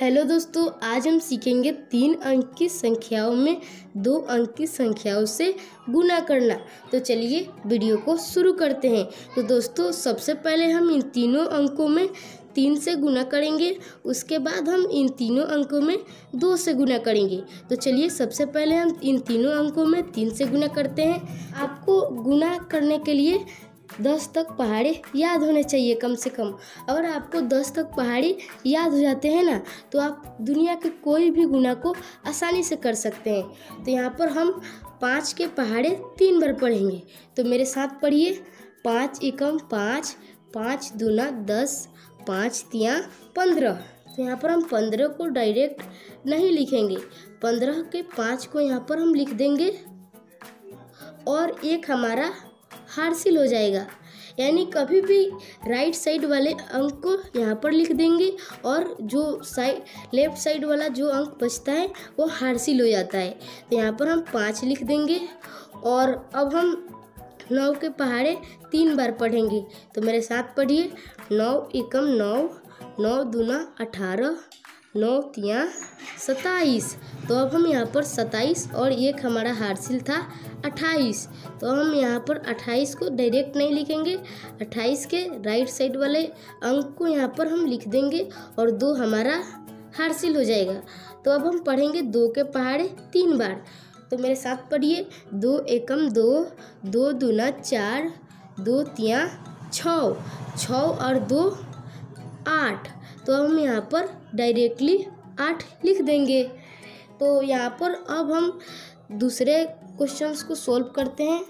Hello दोस्तों, आज हम सीखेंगे 3 अंक की संख्याओं में 2 अंक की संख्याओं से गुना करना। तो चलिए वीडियो को शुरू करते हैं। तो दोस्तों, सबसे पहले हम इन तीनों अंकों में 3 से गुना करेंगे। उसके बाद हम इन तीनों अंकों में 2 से गुना करेंगे। तो चलिए सबसे पहले हम इन तीनों अंकों में 3 से गुना करते हैं। आपको गुना करने के लिए 10 तक पहाड़े याद होने चाहिए कम से कम। अगर आपको 10 तक पहाड़े याद हो जाते हैं ना, तो आप दुनिया के कोई भी गुना को आसानी से कर सकते हैं। तो यहाँ पर हम 5 के पहाड़े 3 बार पढ़ेंगे। तो मेरे साथ पढ़िए। 5 एकम 5, 5 दूना 10, 5 तिया 15। तो यहाँ पर हम 15 को डायरेक्ट नहीं लिखेंगे। 15 के 5 को यहाँ पर हम लिख देंगे और एक हमारा हासिल हो जाएगा। यानी कभी भी राइट साइड वाले अंक को यहाँ पर लिख देंगे और जो लेफ्ट साइड वाला जो अंक बचता है वो हासिल हो जाता है। तो यहाँ पर हम 5 लिख देंगे और अब हम 9 के पहाड़े 3 बार पढ़ेंगे। तो मेरे साथ पढ़िए। 9 एकम 9, 9 दूना 18, 9 तिया 27। तो अब हम यहाँ पर 27 और एक हमारा हासिल था 28। तो हम यहाँ पर 28 को डायरेक्ट नहीं लिखेंगे। 28 के राइट साइड वाले अंक को यहाँ पर हम लिख देंगे और 2 हमारा हासिल हो जाएगा। तो अब हम पढ़ेंगे 2 के पहाड़े 3 बार। तो मेरे साथ पढ़िए। 2 एकम 2, 2 दूना 4, 2 तिया 6, 6 और 2 8। तो हम यहाँ पर डायरेक्टली 8 लिख देंगे। तो यहाँ पर अब हम दूसरे क्वेश्चंस को सॉल्व करते हैं।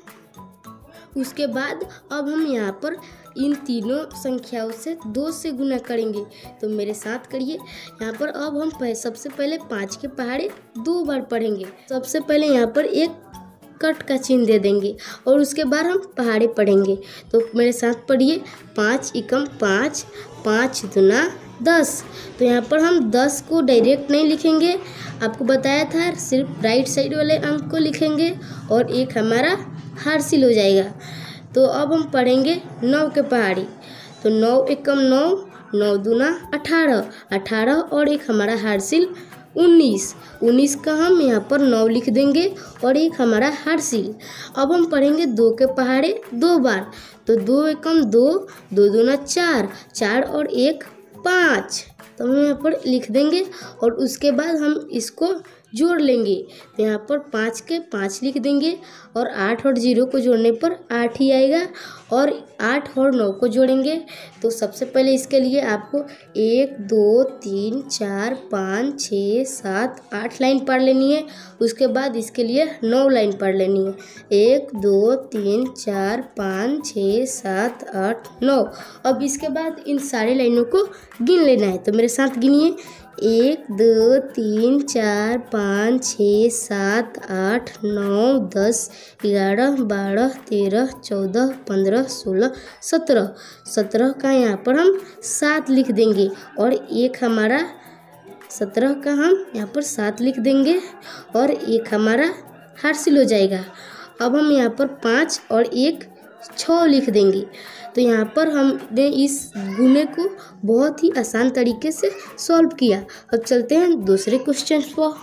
उसके बाद अब हम यहाँ पर इन तीनों संख्याओं से 2 से गुना करेंगे। तो मेरे साथ करिए। यहाँ पर अब हम सबसे पहले 5 के पहाड़े 2 बार पढ़ेंगे। सबसे पहले यहाँ पर एक कट का चिन्ह दे देंगे और उसके बाद हम पहाड़े पढ़ेंगे। तो मेरे साथ पढ़िए। 5 एकम 5, 5 दूना 10। तो यहाँ पर हम 10 को डायरेक्ट नहीं लिखेंगे। आपको बताया था सिर्फ राइट साइड वाले अंक को लिखेंगे और एक हमारा हासिल हो जाएगा। तो अब हम पढ़ेंगे 9 के पहाड़ी। तो 9 एकम 9, 9 दूना 18, 18 और एक हमारा हासिल 19। 19 का हम यहाँ पर 9 लिख देंगे और एक हमारा हासिल। अब हम पढ़ेंगे 2 के पहाड़े 2 बार। तो 2 एकम 2, 2 दूना 4, 4 और एक 5। तो हम यहाँ पर लिख देंगे और उसके बाद हम इसको जोड़ लेंगे। तो यहाँ पर 5 के 5 लिख देंगे और 8 और 0 को जोड़ने पर 8 ही आएगा और 8 और 9 को जोड़ेंगे। तो सबसे पहले इसके लिए आपको 1 2 3 4 5 6 7 8 लाइन पढ़ लेनी है। उसके बाद इसके लिए 9 लाइन पढ़ लेनी है। 1 2 3 4 5 6 7 8 9। अब इसके बाद इन सारी लाइनों को गिन लेना है। तो मेरे साथ गिनिए। 1 2 3 4 5 6 7 8 9 10 11 12 13 14 15 16 17। 17 का यहाँ पर हम 7 लिख देंगे और एक हमारा 17 का हम यहाँ पर 7 लिख देंगे और एक हमारा हासिल हो जाएगा। अब हम यहाँ पर 5 और एक 6 लिख देंगे। तो यहाँ पर हमने इस गुने को बहुत ही आसान तरीके से सॉल्व किया। अब चलते हैं दूसरे क्वेश्चन पर।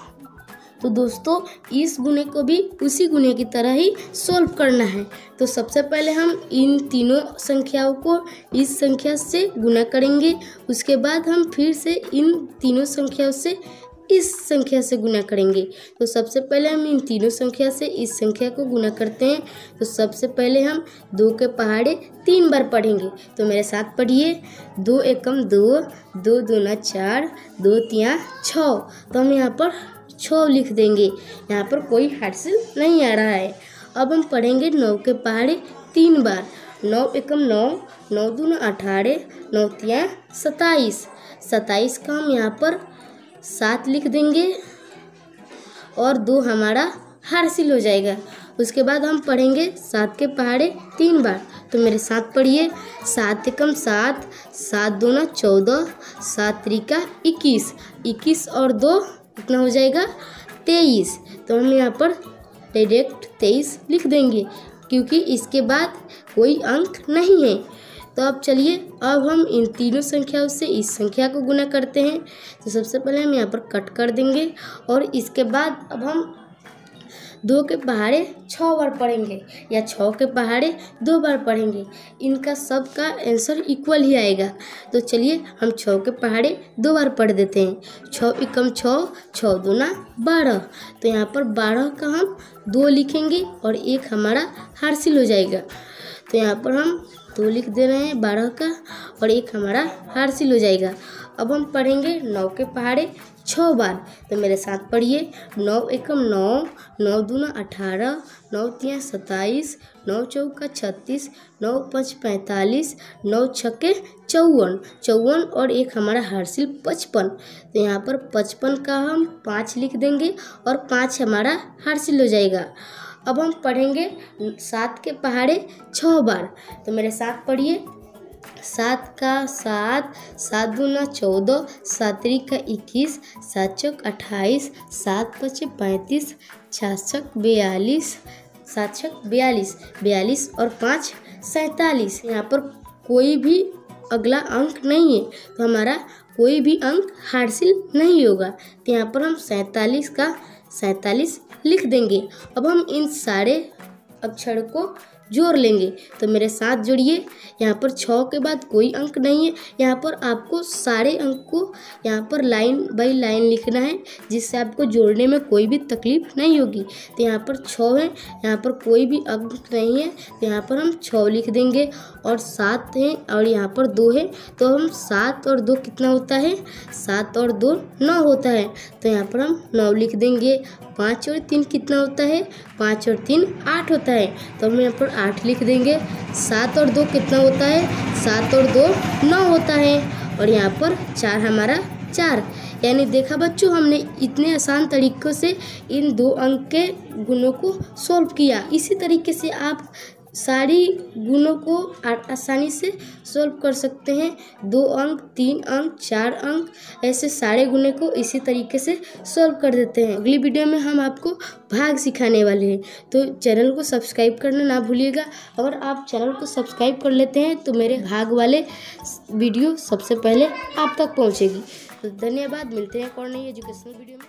तो दोस्तों, इस गुने को भी उसी गुने की तरह ही सॉल्व करना है। तो सबसे पहले हम इन तीनों संख्याओं को इस संख्या से गुना करेंगे। उसके बाद हम फिर से इन तीनों संख्याओं से इस संख्या से गुना करेंगे। तो सबसे पहले हम इन तीनों संख्या से इस संख्या को गुना करते हैं। तो सबसे पहले हम 2 के पहाड़े 3 बार पढ़ेंगे। तो मेरे साथ पढ़िए। 2 एकम 2, 2 दूना 4, 2 तिया 6। तो हम यहाँ पर 6 लिख देंगे। यहाँ पर कोई हासिल नहीं आ रहा है। अब हम पढ़ेंगे 9 के पहाड़े 3 बार। 9 एकम 9, 9 दूना 18, 9 तिया 27। 27 का हम यहाँ पर 7 लिख देंगे और 2 हमारा हासिल हो जाएगा। उसके बाद हम पढ़ेंगे 7 के पहाड़े 3 बार। तो मेरे साथ पढ़िए। 7 एकम 7, 7 दूना 14, 7 त्रिका 21, 21 और 2 कितना हो जाएगा 23। तो हम यहाँ पर डायरेक्ट 23 लिख देंगे क्योंकि इसके बाद कोई अंक नहीं है। तो अब चलिए अब हम इन तीनों संख्याओं से इस संख्या को गुना करते हैं। तो सबसे पहले हम यहाँ पर कट कर देंगे और इसके बाद अब हम 2 के पहाड़े 6 बार पढ़ेंगे या 6 के पहाड़े 2 बार पढ़ेंगे। इनका सब का आंसर इक्वल ही आएगा। तो चलिए हम 6 के पहाड़े 2 बार पढ़ देते हैं। 6 एकम 6, 6 दूना 12। तो यहाँ पर 12 का हम 2 लिखेंगे और एक हमारा हासिल हो जाएगा। तो यहाँ पर हम 2 लिख दे रहे हैं 12 का और एक हमारा हासिल हो जाएगा। अब हम पढ़ेंगे 9 के पहाड़े 6 बार। तो मेरे साथ पढ़िए। 9 एकम 9, 9 दूना 18, 9 तिया 27, 9 चौका 36, 9 5 45, 9 छक्के 54, 54 और एक हमारा हासिल 55। तो यहाँ पर 55 का हम 5 लिख देंगे और 5 हमारा हासिल हो जाएगा। अब हम पढ़ेंगे 7 के पहाड़े 6 बार। तो मेरे साथ पढ़िए। 7 का 7, 7 दूना 14, 7 त्रिक का 21, 7 चौक 28, 7 पचे 35, 6 छक 42, 7 छक 42, 42 और 5 47। यहाँ पर कोई भी अगला अंक नहीं है तो हमारा कोई भी अंक हासिल नहीं होगा। तो यहाँ पर हम 47 का 47 लिख देंगे। अब हम इन सारे अक्षर को जोड़ लेंगे। तो मेरे साथ जोड़िए। यहाँ पर 6 के बाद कोई अंक नहीं है। यहाँ पर आपको सारे अंक को यहाँ पर लाइन बाय लाइन लिखना है जिससे आपको जोड़ने में कोई भी तकलीफ नहीं होगी। तो यहाँ पर 6 है, यहाँ पर कोई भी अंक नहीं है तो यहाँ पर हम 6 लिख देंगे और 7 है और यहाँ पर 2 है तो हम 7 और 2 कितना होता है, 7 और 2 9 होता है। तो यहाँ पर हम 9 लिख देंगे। 5 और 3 कितना होता है, 5 और 3 8 होता है तो हम यहाँ पर 8 लिख देंगे। 7 और 2 कितना होता है, 7 और 2 9 होता है और यहाँ पर 4 हमारा 4। यानी देखा बच्चों, हमने इतने आसान तरीक़ों से इन 2 अंक के गुणों को सॉल्व किया। इसी तरीके से आप सारी गुणों को आसानी से सॉल्व कर सकते हैं। 2 अंक, 3 अंक, 4 अंक, ऐसे सारे गुणों को इसी तरीके से सॉल्व कर देते हैं। अगली वीडियो में हम आपको भाग सिखाने वाले हैं तो चैनल को सब्सक्राइब करना ना भूलिएगा। अगर आप चैनल को सब्सक्राइब कर लेते हैं तो मेरे भाग वाले वीडियो सबसे पहले आप तक पहुँचेगी। तो धन्यवाद। मिलते हैं एक और नई एजुकेशनल वीडियो में।